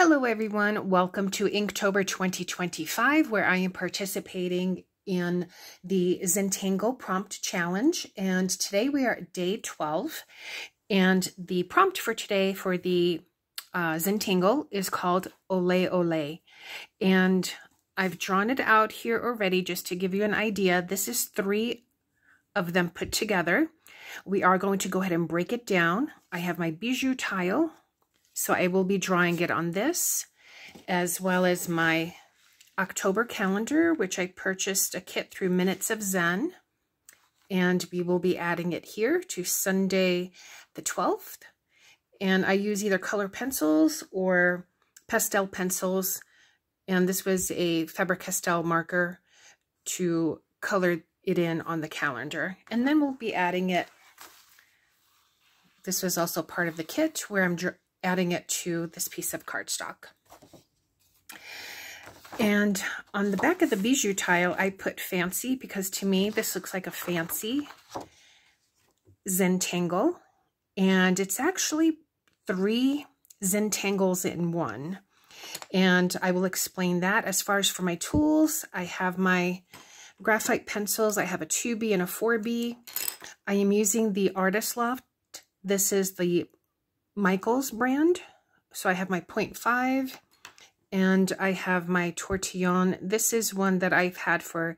Hello everyone, welcome to Inktober 2025, where I am participating in the Zentangle prompt challenge, and today we are at day 12, and the prompt for today for the Zentangle is called Ole-Ole, and I've drawn it out here already just to give you an idea. This is 3 of them put together. We are going to go ahead and break it down. I have my bijou tile, so I will be drawing it on this, as well as my October calendar, which I purchased a kit through Minutes of Zen. And we will be adding it here to Sunday the 12th. And I use either color pencils or pastel pencils. And this was a Faber-Castell marker to color it in on the calendar. And then we'll be adding it. This was also part of the kit where I'm adding it to this piece of cardstock. And on the back of the bijou tile, I put fancy because to me this looks like a fancy Zentangle. And it's actually 3 Zentangles in one. And I will explain that. As far as for my tools, I have my graphite pencils. I have a 2B and a 4B. I am using the Artist Loft. This is the Michaels brand. So I have my 0.5 and I have my Tortillon. This is one that I've had for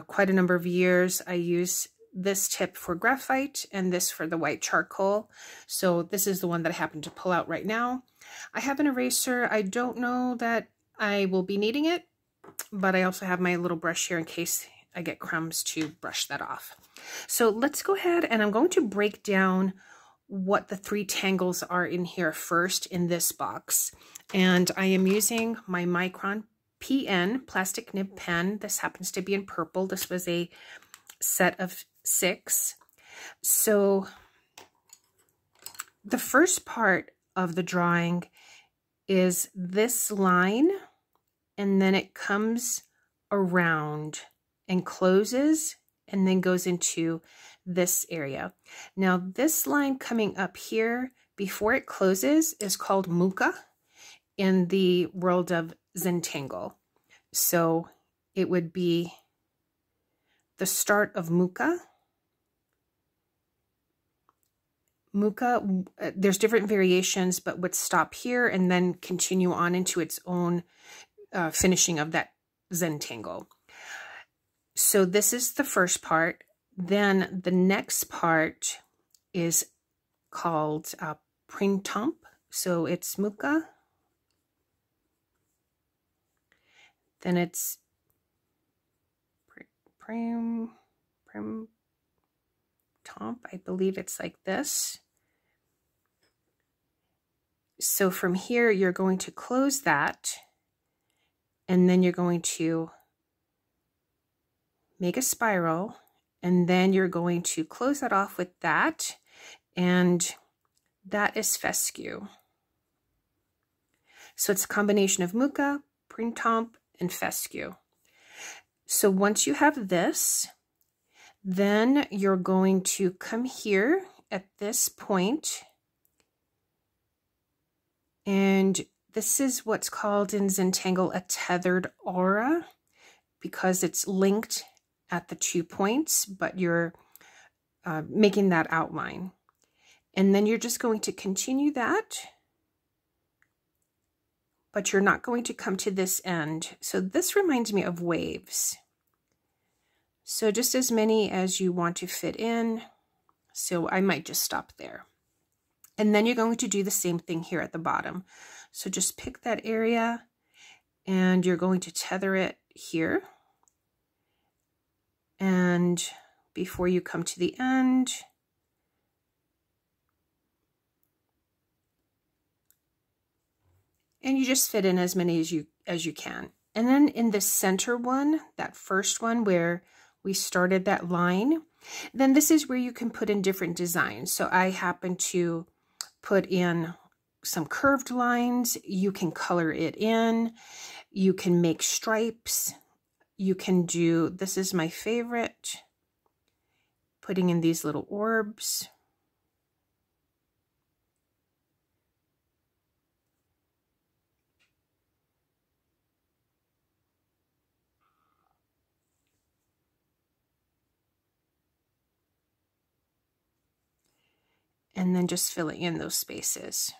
quite a number of years. I use this tip for graphite and this for the white charcoal. So this is the one that I happen to pull out right now. I have an eraser. I don't know that I will be needing it, but I also have my little brush here in case I get crumbs to brush that off. So let's go ahead and I'm going to break down what the 3 tangles are in here first in this box. And I am using my Micron PN plastic nib pen. This happens to be in purple. This was a set of 6. So the first part of the drawing is this line, and then it comes around and closes and then goes into this area. Now this line coming up here before it closes is called muka in the world of Zentangle. So it would be the start of muka. Muka, there's different variations, but would stop here and then continue on into its own finishing of that Zentangle. So this is the first part. Then the next part is called printemps. So it's muka. Then it's printemps. I believe it's like this. So from here, you're going to close that. And then you're going to make a spiral. And then you're going to close that off with that, and that is fescue. So it's a combination of muka, printemps, and fescue. So once you have this, then you're going to come here at this point, and this is what's called in Zentangle a tethered aura because it's linked at the 2 points, but you're making that outline. And then you're just going to continue that, but you're not going to come to this end. So this reminds me of waves. So just as many as you want to fit in. So I might just stop there. And then you're going to do the same thing here at the bottom. So just pick that area and you're going to tether it here. And before you come to the end, and you just fit in as many as you can. And then in the center one, that first one where we started that line, then this is where you can put in different designs. So I happen to put in some curved lines. You can color it in. You can make stripes. You can do, this is my favorite, putting in these little orbs. and then just filling in those spaces.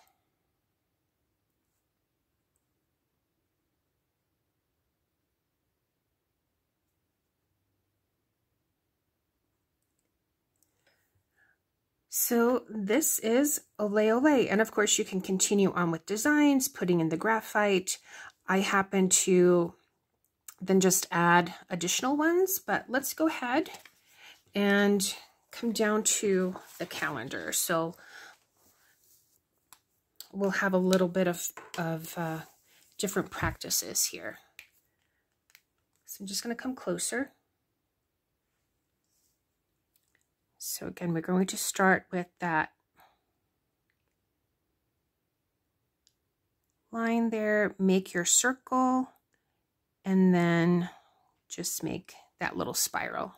So this is Ole-Ole, and of course you can continue on with designs, putting in the graphite. I happen to then just add additional ones, but let's go ahead and come down to the calendar. So we'll have a little bit of different practices here. So I'm just going to come closer. So again, we're going to start with that line there, make your circle, and then just make that little spiral.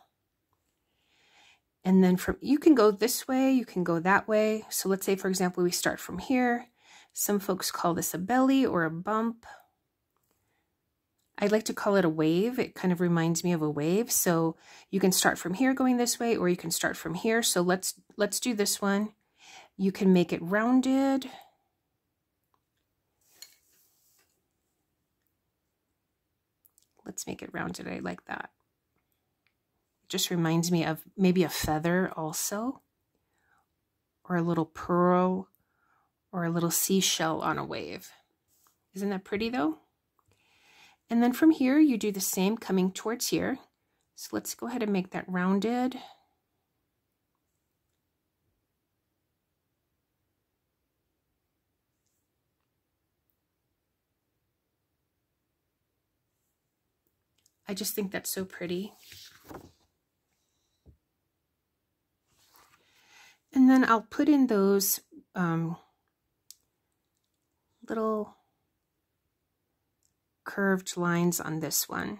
And then you can go this way, you can go that way. So let's say, for example, we start from here. Some folks call this a belly or a bump. I like to call it a wave. It kind of reminds me of a wave. So you can start from here going this way, or you can start from here. So let's do this one. You can make it rounded. Let's make it rounded. I like that. It just reminds me of maybe a feather also, or a little pearl, or a little seashell on a wave. Isn't that pretty though? And then from here, you do the same coming towards here. So let's go ahead and make that rounded. I just think that's so pretty. And then I'll put in those little curved lines on this one.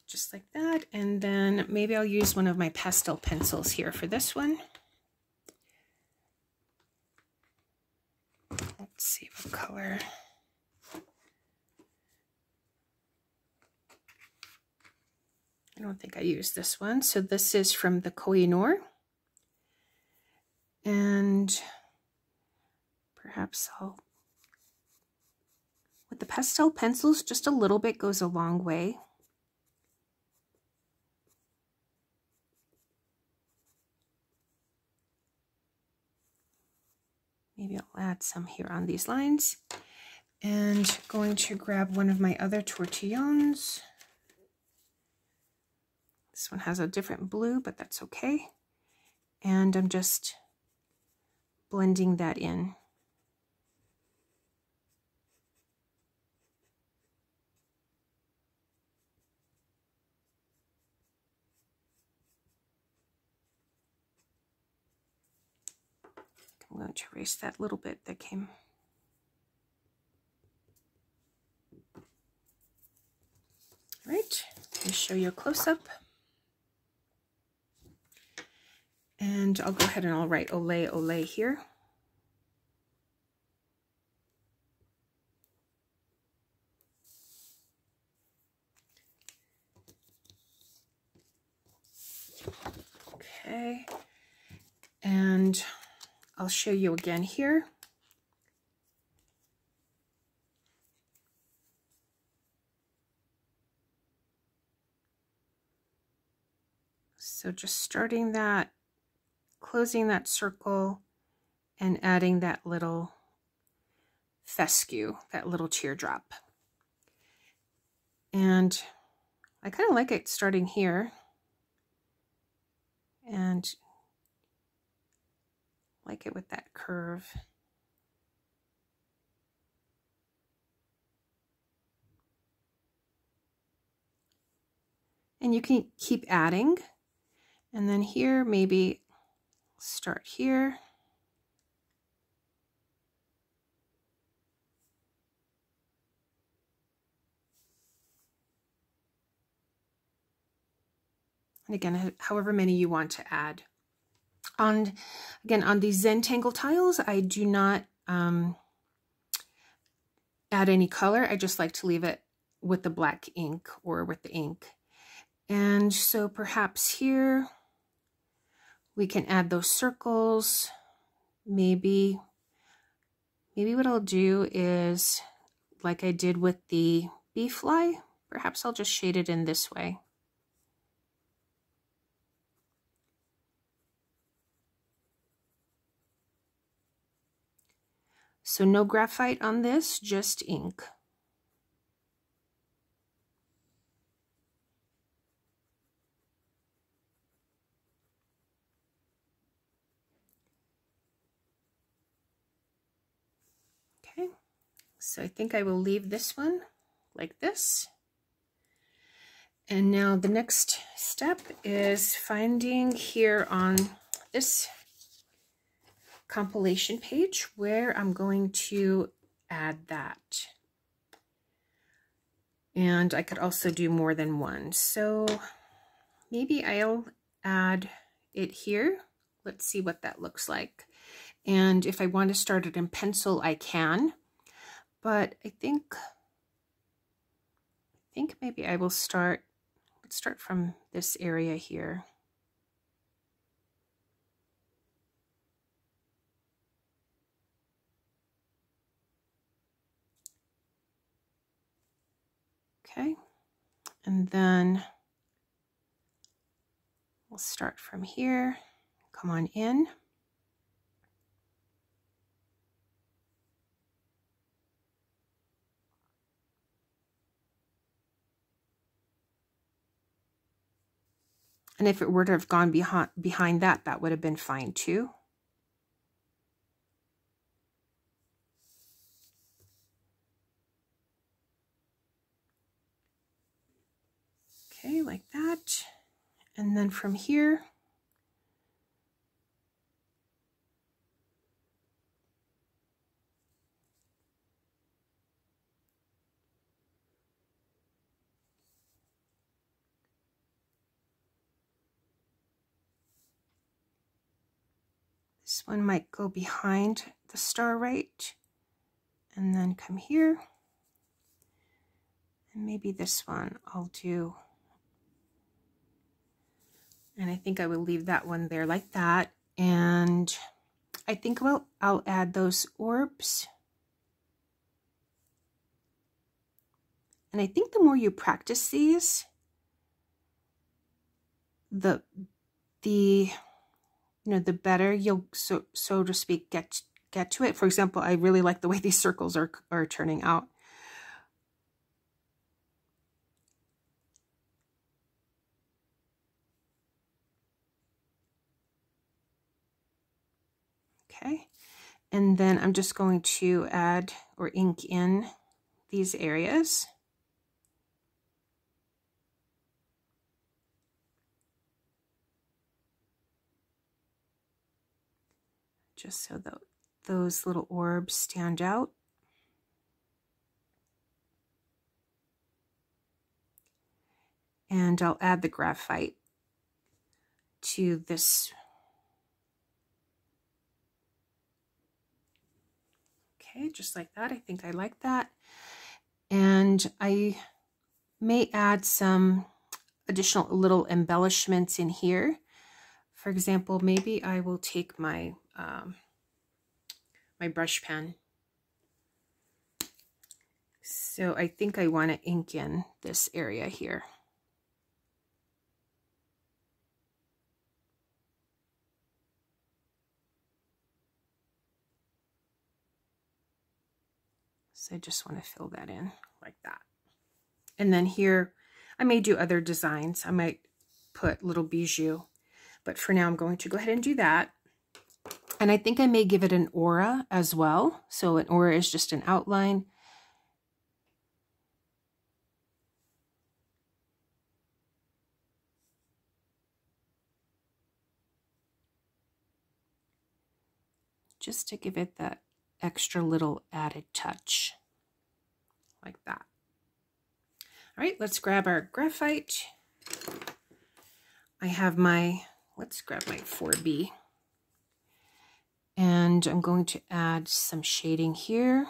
Just like that. And then maybe I'll use one of my pastel pencils here for this one. Let's see what color. I don't think I used this one. So this is from the Koh-i-Noor. And perhaps with the pastel pencils, just a little bit goes a long way. Maybe I'll add some here on these lines. And going to grab one of my other tortillons. This one has a different blue, but that's okay. And I'm just blending that in. I'm going to erase that little bit that came. All right, let me show you a close-up. And I'll go ahead and I'll write Ole-Ole here. Okay, and I'll show you again here. So just starting that, closing that circle, and adding that little fescue, that little teardrop. And I kind of like it starting here and like it with that curve. And you can keep adding. And then here, maybe start here. And again, however many you want to add. Again, on these Zentangle tiles, I do not add any color. I just like to leave it with the black ink or with the ink. And so perhaps here we can add those circles. Maybe what I'll do is, like I did with the bee fly, perhaps I'll just shade it in this way. So no graphite on this, just ink. Okay, so I think I will leave this one like this. And now the next step is finding here on this compilation page where I'm going to add that. And I could also do more than one. So maybe I'll add it here. Let's see what that looks like. And if I want to start it in pencil, I can. But I think maybe I will start, let's start from this area here. Okay, and then we'll start from here, come on in. And if it were to have gone behind that, that would have been fine too. Okay, like that. And then from here, this one might go behind the star right, and then come here. And maybe this one I'll do. And I think I will leave that one there like that. And I think I'll add those orbs. And I think the more you practice these, the better you'll, so to speak, get to it. For example, I really like the way these circles are turning out. Okay, and then I'm just going to add or ink in these areas. Just so that those little orbs stand out. And I'll add the graphite to this. Okay, just like that. I think I like that. And I may add some additional little embellishments in here. For example, maybe I will take my my brush pen. So I think I want to ink in this area here. So I just want to fill that in like that. And then here, I may do other designs. I might put little bijou, but for now I'm going to go ahead and do that. And I think I may give it an aura as well. So an aura is just an outline. Just to give it that extra little added touch, like that. All right, let's grab our graphite. I have my, let's grab my 4B. And I'm going to add some shading here.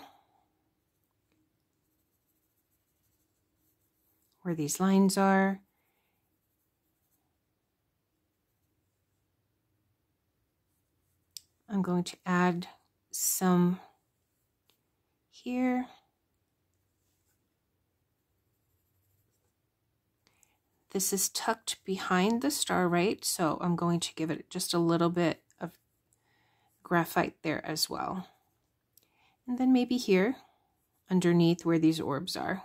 where these lines are. I'm going to add some here. This is tucked behind the star, right? So I'm going to give it just a little bit of graphite there as well. And then maybe here, underneath where these orbs are.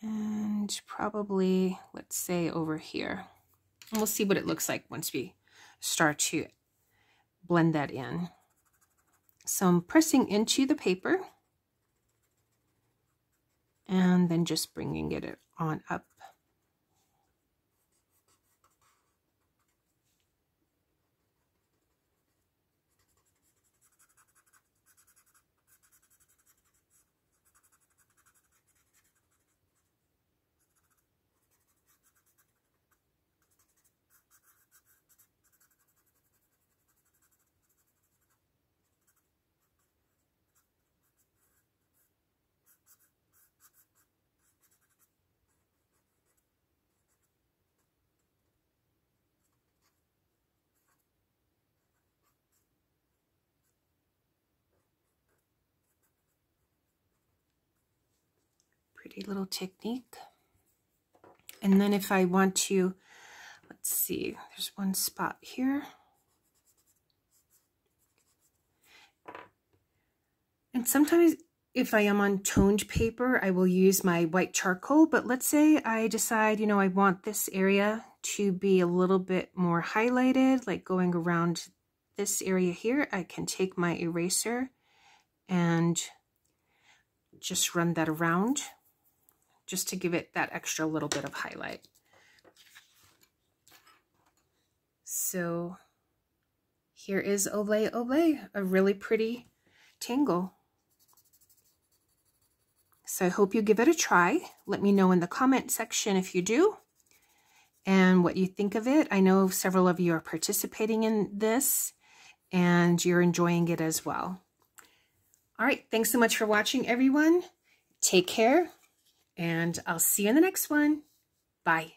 And probably, let's say over here. And we'll see what it looks like once we start to blend that in. So I'm pressing into the paper and then just bringing it on up. Pretty little technique. And then if I want to, let's see, there's one spot here. And sometimes if I am on toned paper, I will use my white charcoal, but let's say I decide, you know, I want this area to be a little bit more highlighted, like going around this area here. I can take my eraser and just run that around, just to give it that extra little bit of highlight. So here is Ole-Ole, a really pretty tangle. So I hope you give it a try. Let me know in the comment section if you do and what you think of it. I know several of you are participating in this and you're enjoying it as well. All right, thanks so much for watching, everyone. Take care, and I'll see you in the next one. Bye.